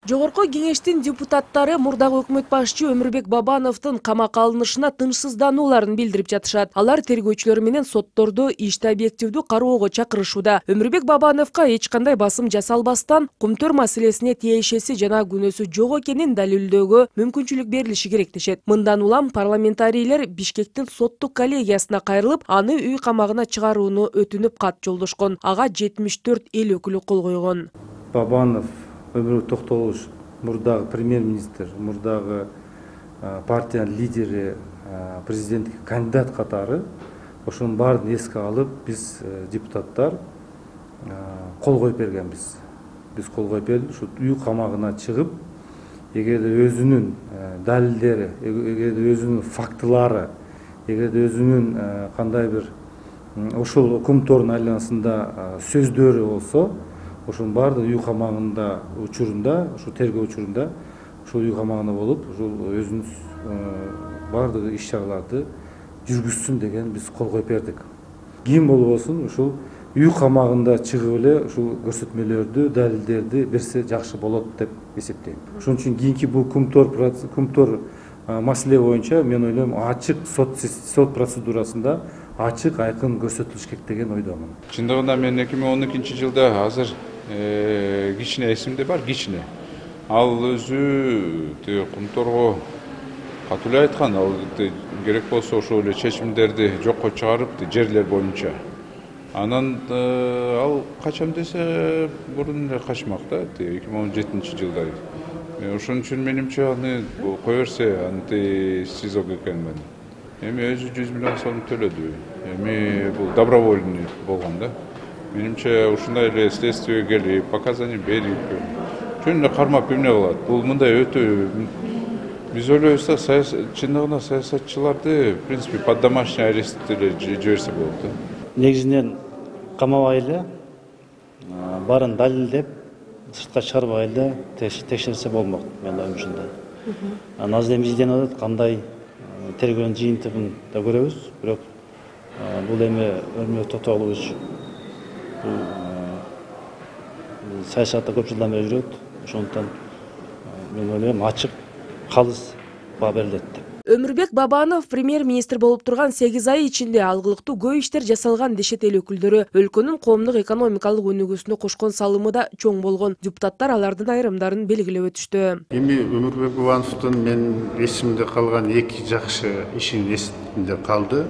Жогорку кеңештин депутаттары мурдагы өкмөт башчы Өмүрбек Бабановдун камакка алынышына тынчсызданууларын билдирип жатышат. Алар тергөөчүлөр менен сотторду ишти объективдүү кароого чакырышууда. Өмүрбек Бабановго эч кандай басым жасалбастан Кумтөр маселесине тиешеси жана күнөөсү жок экенин далилдөөгө мүмкүнчүлүк берилиши керек дешет. Мындан улам парламентарийлер Бишкектин соттук коллегиясына кайрылып, аны үй камагына чыгарууну өтүнүп кат жолдошкон. Ага 74 эл өкүлү кол койгон. Бабанов Өмүрбек Токтогулович, мурдагы премьер-министр, мурдагы партиянын лидери, президенттикке кандидат катары ошонун баарын эске алып, биз депутаттар кол коюп бергенбиз. Биз кол коюп берип, ушу үй камагына чыгып, эгерде өзүнүн далилдери, эгерде өзүнүн фактылары, эгерде өзүнүн кандай бир ошол Кумтордун айланасында сөздөрү болсо, ошонун баардыгы үй камагында учурунда, ошол тергөө учурунда, ошол үй камагында болуп, ошол өзүнүн баардыгы иш чараларды жүргүзсүн деген биз кол коюп бердик. Ким болбосун ушул үй камагында чыгып эле ушул көрсөтмөлөрдү, далилдерди берсе жакшы болот деп эсептейм. Ошон үчүн кийинки бул Кумтор маселе боюнча мен ойлойм ачык сот процедурасында ачык айкын көрсөтүлүш керек деген ойдомун. Чындыгында мен 2012-жылда азыр кичине эсимде бар, кичине. Ал өзү Кумторго катуу эле айткан, ал керек болсо ошол эле чечимдерди жокко чыгарып, жерлер боюнча. Анан ал качам десе бурун эле качмак да, 2017-жылда. Ошон үчүн менимче аны кое берсе, аны СИЗОго экенмин. Эми өзү 100 миллион сом төлөдү. Эми бул добровольный болгон да. Менимче ушундай эле следствиеге келип, показания берип, чөн эле кармап эмне кылат? Бул мындай өтө биз ойлойбуз да, чындыгында саясатчыларды, в принципе, под домашний арест эле жиберсе болот да. Негизинен камабай эле, баарын далилдеп, сыртка чыгарбай эле текшерсе болмок, менин оюмча. Азыр эми изденип атат, кандай тергөөнүн жыйынтыгын да көрөбүз, бирок бул эми Өмүрбек Токтогулович саясатта көп жылдан бери жүрөт. Ошондуктан мен ойлойм ачык, калыс баа берилет деп. Өмүрбек Бабанов премьер-министр болуп турган 8 ай ичинде алгылыктуу көп иштер жасалган дешет эл өкүлдөрү. Өлкөнүн коомдук экономикалык өнүгүүсүнө кошкон салымы да чоң болгон. Депутаттар алардын айрымдарын белгилеп өтүштү. Эми Өмүрбек Бабановдун мен эсимде калган 2 жакшы ишин эсимде калды.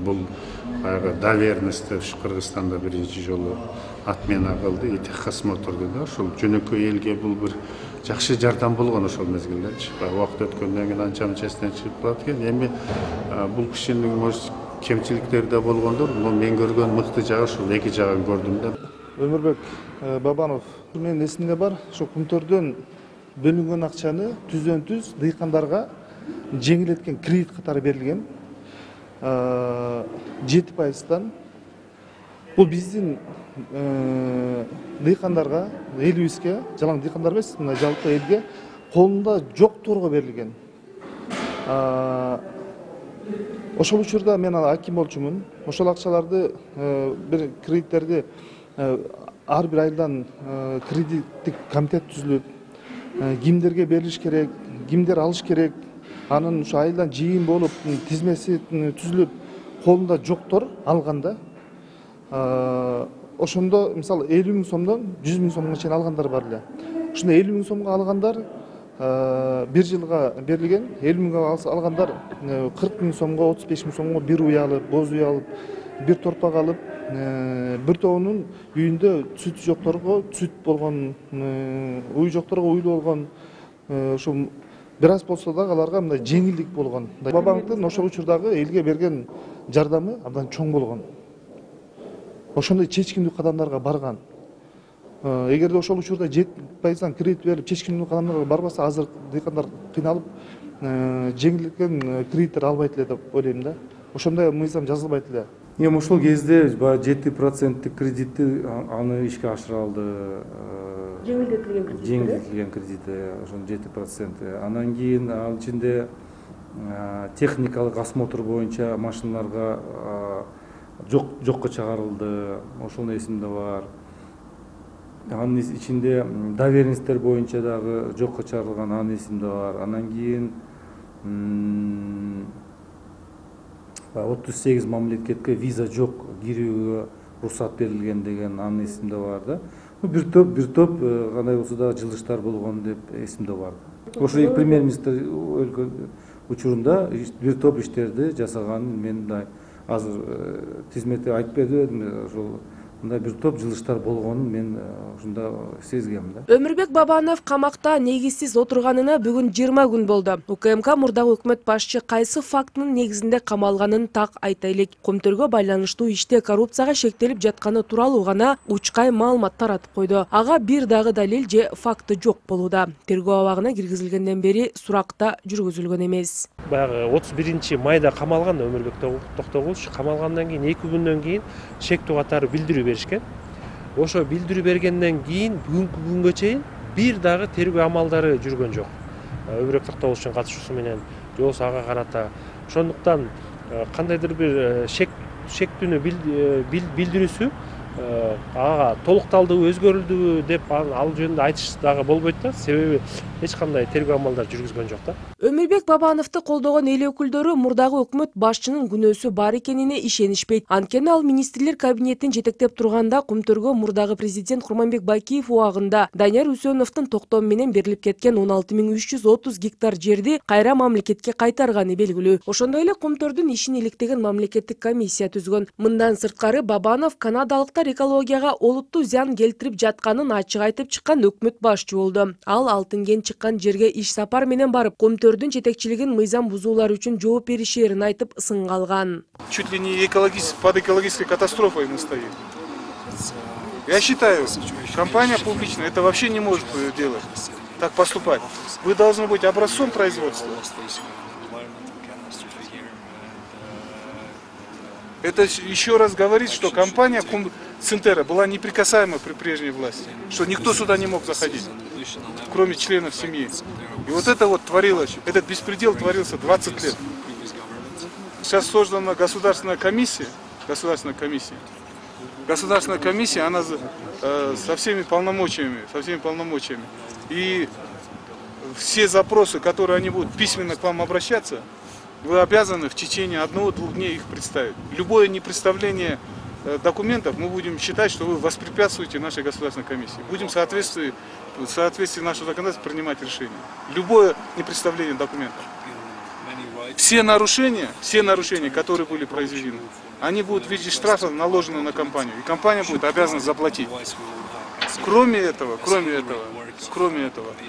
Бул баягы доверенность ушу Кыргызстанда биринчи жолу отмена кылды, техосмотрду да, ошол жөнөкөй элге бул бир жакшы жардам болгон ошол мезгилдечи. Убакыт өткөндөн кийин анча эстен чыгып калат экен. Эми бул кишинин может кемчиликтери да болгондур. Мен көргөн мыкты жагы ушул 2 жагын көрдүм да. Өмүрбек Бабанов менин эсимде бар, ошо Кумтордон бөлүнгөн акчаны түздөн-түз дыйкандарга жеңилдеткен кредит катары берилген. 7%. Бул биздин дыйкандарга, элибизге, жалаң дыйкандар эмес, мына жалпы элге колунда жокторго берилген. Ошол учурда мен аким болчумун. Ошол акчаларды, бир кредиттерди ар бир айдан кредиттик комитет түзүлүп, кимдерге берилиш керек, кимдер алыш керек, анын ушу айдан жыйын болуп, тизмеси түзүлүп, колунда жоктор алганда, ошондо мисалы 50 миң сомдон 100 миң сомго чейин алгандар бар эле. Ушунда 50 миң сомго алгандар 1 жылга берилген, 50 миңге алгандар 40 миң сомго, 35 миң сомго бир уй алып, боз уй алып, бир торпак алып, бир тобунун үйүндө сүт жокторго сүт болгон, уй жокторго уйлуу болгон, ошо бир аз болсо да аларга мындай жеңилдик болгон. Бабановдун ошол учурдагы элге берген жардамы абдан чоң болгон. Ошондой чечкиндүү кадамдарга барган. Эгерде ошол учурда 7%дан кредит берип, чечкиндүү кадамдарга барбаса, азыр дыйкандар кыйналып, жеңилдеткен кредиттер албайт эле деп ойлойм да. Ошондой мыйзам жазылбайт эле. Эми ошол кезде 7% кредитти аны ишке ашыра алды. Жеңилдетилген кредити, ошон 7%. Анан кийин ал ичинде техникалык осмотр боюнча машиналарга жокко чыгарылды. Ошол эсимде бар. Анын ичинде доверенностьтер боюнча дагы жокко чыгарылган анын эсимде бар. Анан кийин 38 мамлекетке виза жок кирүүгө уруксат берилген деген анын эсимде бар да. Бир топ кандай болсо да жылыштар болгон деп эсимде бар. Ошо премьер-министр өлкө учурунда бир топ иштерди жасаганын мен да азыр тизмети айтып бердим. Ошол мындай бир топ жылыштар болгонун мен ушунда сезгем да. Өмүрбек Бабанов камакта негизсиз отурганына бүгүн 20 күн болду. УКМК мурдагы өкмөт башчы кайсы фактынын негизинде камалганын так айтайлык. Көмтөргө байланыштуу иште коррупцияга шектелип жатканы тууралуу гана учкай маалымат таратып койду. Ага бир дагы далил же факты жок болууда. Тергөө абагына киргизилгенден бери суракта жүргүзүлгөн эмес. Баягы 31 майда камалган Өмүрбек Токтогулович, камалгандан кийин 2 күндөн кийин шектүү катары билдирүү беришкен. Ошо билдирүү бергенден кийин бүгүнкү күнгө чейин бир дагы тергөө амалдары жүргөн жок. Өмүрбек Токтогуловичтун катышуусу менен же болбосо ага карата. Ошондуктан кандайдыр бир шектүүнү билдирүүсү ага толукталдыбы, өзгөрүлдүбү деп ал жөнүндө айтыш дагы болбойт да. Себеби эч кандай тергөө амалдар жүргүзгөн жок да. Өмүрбек Бабановду колдогон эл өкүлдөрү мурдагы өкмөт башчынын күнөөсү бар экенине ишенишпейт. Анткени ал министрлер кабинетин жетектеп турганда Көмтөргө мурдагы президент Курманбек Байкиев убагында Данияр Үсөновдун токтому менен берилип кеткен 16330 гектар жерди кайра мамлекетке кайтарганы белгилүү. Ошондой эле Көмтөрдүн ишин иликтеген мамлекеттик комиссия түзгөн. Мындан сырткары Бабанов канадалыктар экологияга олуттуу зыян келтирип жатканын ачык айтып чыккан өкмөт башчы болду. Ал алтын кен чыккан жерге иш сапар менен барып, Көмтөрдүн жетекчилигин мыйзам бузуулар үчүн жооп беришерин айтып сынга алган. Чуть ли не под экологической катастрофой мы стоим. Я считаю, компания публичная это вообще не может делать, так поступать. Вы должны быть образцом производства. Это еще раз говорит, что компания Центера была неприкасаема при прежней власти, что никто сюда не мог заходить, кроме членов семьи. И вот это вот творилось, этот беспредел творился 20 лет. Сейчас создана государственная комиссия. Государственная комиссия, она со всеми полномочиями. И все запросы, которые они будут письменно к вам обращаться, вы обязаны в течение 1-2 дней их представить. Любое непредставление документов мы будем считать, что вы воспрепятствуете нашей государственной комиссии. Будем в соответствии нашего законодательства принимать решения. Любое непредставление документов. Все нарушения, которые были произведены, они будут в виде штрафа наложены на компанию. И компания будет обязана заплатить. Кроме этого,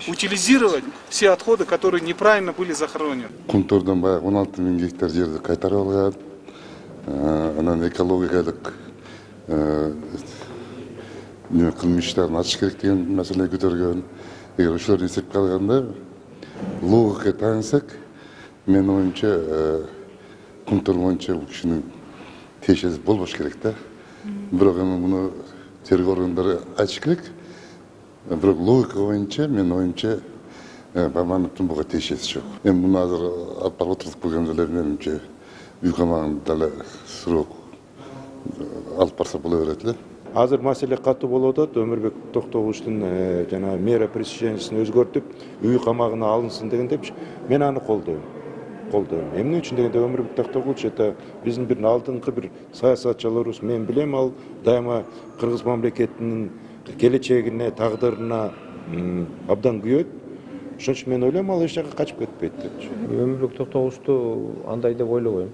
утилизировать все отходы, которые неправильно были захоронены. Көмтөрдөн баягы 16 000 гектар жерди кайтарып алган. Анан экологиялык кылмыштарын ачыш керек деген маселе көтөргөн. Эгер ошолорду эсепке алганда логикага таянсак, менин оюмча Көмтөр боюнча бул кишинин тиешеси болбош керек да. Бирок эми муну тергөө органдары айтыш керек. Бирок логика боюнча менин оюмча Бабановдун буга тиешеси жок. Эми муну азыр алып барып отуртуп койгон эле менимче үй камагында эле срок алып барса боло берет эле. Азыр маселе катуу болуп атат. Өмүрбек Токтогуловичтун жана мера пресечениесин өзгөртүп, үй камагына алынсын дегенде мен аны колдойм. Эмне үчүн дегенде Өмүрбек Токтогулович это биздин бир алдыңкы бир саясатчыларыбыз. Мен билем, ал дайыма кыргыз мамлекетинин келечегине, тагдырына абдан күйөт. Ошон үчүн мен ойлойм, ал эч жакка качып кетпейт деп. Өмүрбек Токтогуловичту андай деп ойлобойм.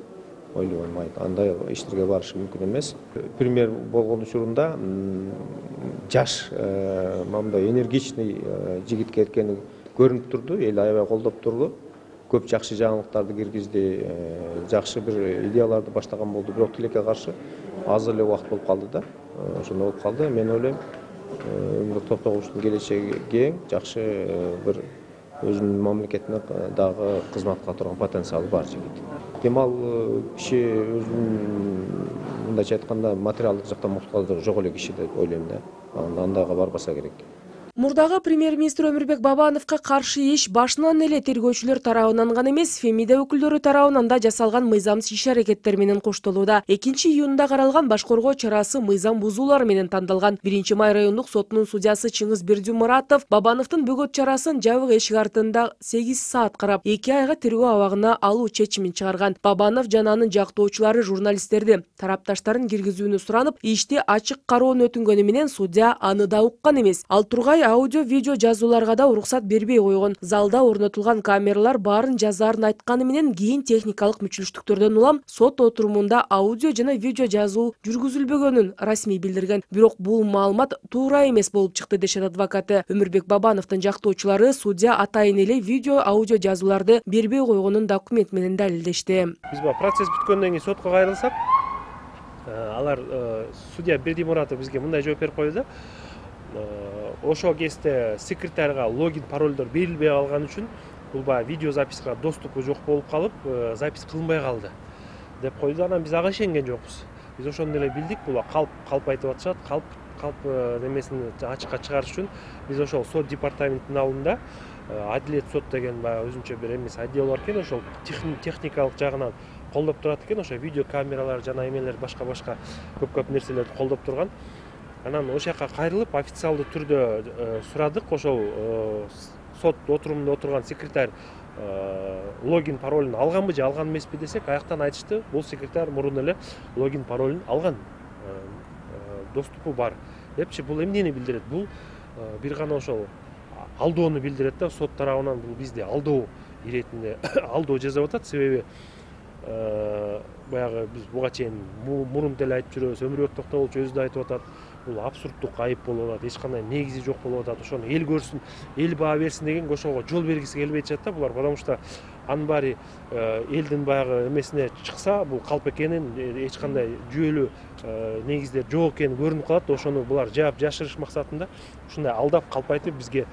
Андай иштерге барышы мүмкүн эмес. Премьер болгон учурунда жаш, мындай энергичный жигитке эркени көрүнүп турду, эл аябай колдоп турду. Көп жакшы жаңылыктарды киргизди, жакшы бир идеяларды баштаган болду. Бирок тилекке каршы азыр эле убакыт болуп калды да. Ошондой болуп калды. Мен ойлойм, Өмүрбек Токтогуловичтун келечеги кең, жакшы бир өзүнүн мамлекетине дагы кызматка турган потенциалы бар жигит. Кемал киши өзүнүн мындайча айтканда материалдык жактан муктаждыгы жок эле киши деп ойлойм да. Андайга барбаса керек. Мурдагы премьер-министр Өмүрбек Бабановго каршы иш башынан эле тергөөчүлөр тарабынан гана эмес, Фемида өкүлдөрү тарабынан да жасалган мыйзамсыз иш-аракеттер менен коштолууда. 2-июнда каралган башкаруу чарасы мыйзам бузуулар менен тандалган. 1-май райондук сотунун судьясы Чыңгыз Бердимуратов Бабановдун бөгөт чарасын жабык эшик артында 8 саат карап, 2 айга тергөө абагына алуу чечимин чыгарган. Бабанов жана анын жактоочулары журналисттерди тарапташтарын киргизүүнү суранып, ишти ачык кароону өтүнгөнү менен судья аны да уккан эмес. Ал тургай аудио-видео жазууларга да уруксат бербей койгон. Залда орнотулган камералар баарын жазаарын айтканы менен кийин техникалык мүчүлүштүктөрдөн улам сот отурумунда аудио жана видео жазуу жүргүзүлбөгөнүн расмий билдирген. Бирок бул маалымат туура эмес болуп чыкты дешет адвокаты. Өмүрбек Бабановдун жактоочулары судья атайын эле видео аудио жазууларды бербей койгонун документ менен далилдешти. Биз процесс бүткөндөн кийин сотко кайрылсак, алар судья Бердимуратов бизге мындай жооп берип койду. Ошол кезде секретарга логин паролдор берилбей калган үчүн бул видео записка доступу жок болуп калып, запись кылынбай калды деп койду. Анан биз ага ишенген жокпуз. Биз ошондо эле билдик, бул калп айтып атышат, калп немесин ачыкка чыгарыш үчүн биз ошол сот департаментинин алдында адилет сот деген өзүнчө бир эмес отдел бар экен, ошол техникалык жагынан колдоп турат экен, ошо видео камералар жана эмелер башка көп нерселерди колдоп турган. Анан ошол жака кайрылып официалдуу түрдө сурадык. Ошол сот отурумунда отурган секретарь логин паролун алганбы же алган эмеспи десек, аяктан айтышты, бул секретарь мурун эле логин паролун алган, доступу бар депчи. Бул эмнени билдирет? Бул бир гана ошол алдоону билдирет да, сот тарабынан бул бизди алдоо иретинде алдоо жасап атат. Себеби баягы биз буга чейин мурун деле айтып жүрөбүз, Өмүрбек Токтогулович өзү да айтып атат, бул абсурдтук айып болуп атат, эч кандай негизи жок болуп атат. Ошону эл көрсүн, эл баа берсин деген ошого жол бергиси келбей жатат да булар, потому что анын баары элдин баягы эмесине чыкса, бул калп экенин, эч кандай жүйөлүү негиздер жок экени көрүнүп калат. Ошону булар жаап жашырыш максатында ушундай алдап калп айтып бизге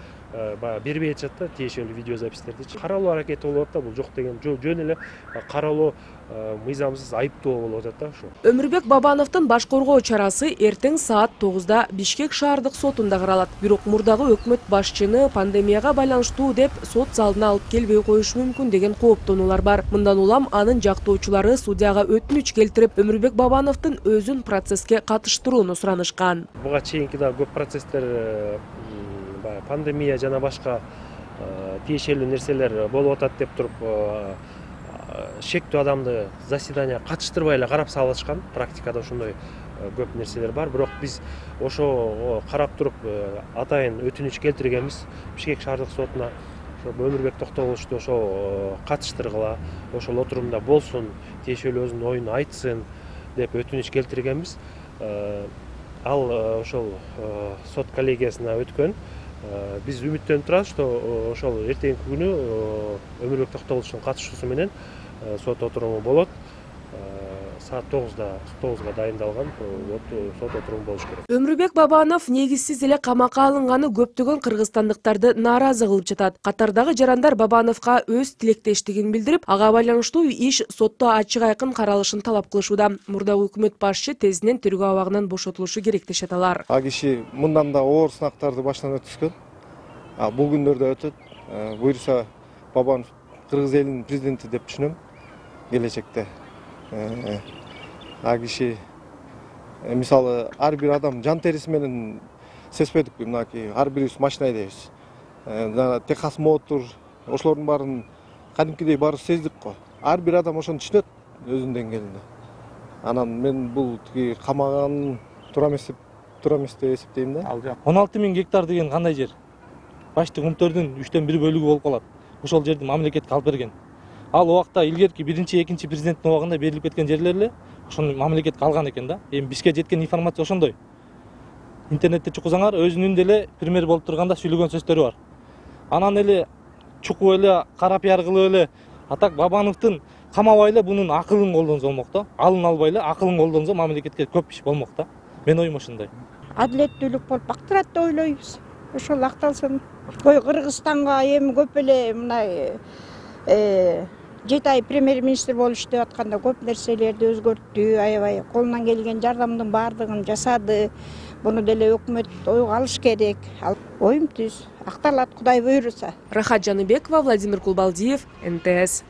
баягы бербей жатат да тиешелүү видео запистерди. Каралуу аракети болуп атат да, бул жок деген жөн эле каралуу мыйзамсыз айыптоо болуп атат да ушу. Өмүрбек Бабановдун баш коргоо чарасы эртең саат 9-да Бишкек шаардык сотунда каралат. Бирок мурдагы өкмөт башчыны пандемияга байланыштуу деп сот залына алып келбей коюшу мүмкүн деген кооптонуулар бар. Мындан улам анын жактоочулары судьяга өтүнүч келтирип, Өмүрбек Бабановдун өзүн процесске катыштырууну суранышкан. Буга чейинки да көп процесстер пандемия жана башка тиешелүү нерселер болуп атат деп туруп шектүү адамды заседания катыштырбай эле карап салышкан. Практикада ошондой көп нерселер бар. Бирок биз ошо карап туруп атайын өтүнүч келтиргенбиз Бишкек шаардык сотуна. Өмүрбек Токтогуловичту ошо катыштыргыла, ошол отурумда болсун, тиешелүү өзүнүн оюн айтсын деп өтүнүч келтиргенбиз. Ал ошол сот коллегиясына өткөн. Биз үмүттөнүп турабыз, что ошол эртеңки күнү Өмүрбек Токтогуловичтун катышуусу менен сот отуруму болот. Саат 9-га дайындалган сот отуруму болуш керек. Өмүрбек Бабанов негизсиз эле камакка алынганы көптөгөн кыргызстандыктарды нааразы кылып жатат. Катардагы жарандар Бабановго өз тилектештигин билдирип, ага байланыштуу иш сотто ачык айкын каралышын талап кылышууда. Мурдагы өкмөт башчы тезинен тергөө абагынан бошотулушу керек дешет алар. А киши мындан да оор сынактарды баштан өткөзгөн. Бул күндөрдө өтөт. Буюрса Бабанов кыргыз элинин президенти деп түшүнөм келечекте. А киши мисалы ар бир адам жан териси менен сезбедикпи, мынакей ар бирибиз машина айдайбыз. Техас мотор ошолордун баарын кадимкидей баары сездик го. Ар бир адам ошону түшүнөт өзүнүн деңгээлинде. Анан мен бул тиги камаган туура эмес деп эсептейм да. 16.000 гектар деген кандай жер? Башты кумтөрдүн 3/1 бөлүгү болуп калат. Ошол жерди мамлекетке алып берген. Ал убакта илгерки 1-2 президенттин убагында берилип кеткен жерлер эле ошону мамлекетке алган экен да. Эми бизге жеткен информация ошондой. Интернетте чукузаңар, өзүнүн деле премьер болуп турганда сүйлөгөн сөздөрү бар. Анан эле чукуп эле кара пиар кылып эле атак Бабановдун камабай эле бунун акылын колдонсо болмок да. Алын албай эле акылын колдонсо мамлекетке көп иш болмок да. Мен оюм ошондой. Адилеттүүлүк болуп бактырат деп ойлойбуз. Ошол акталсын. Кыргызстанга эми көп эле мындай 7 ай премьер-министр болуп иштеп атканда көп нерселерди өзгөрттү, аябай колунан келген жардамдын баардыгын жасады. Буну деле өкмөт ойго алыш керек. Оюм түз, акталат Кудай буйруса. Рахат Жаныбекова, Владимир Кулбалдиев, НТС.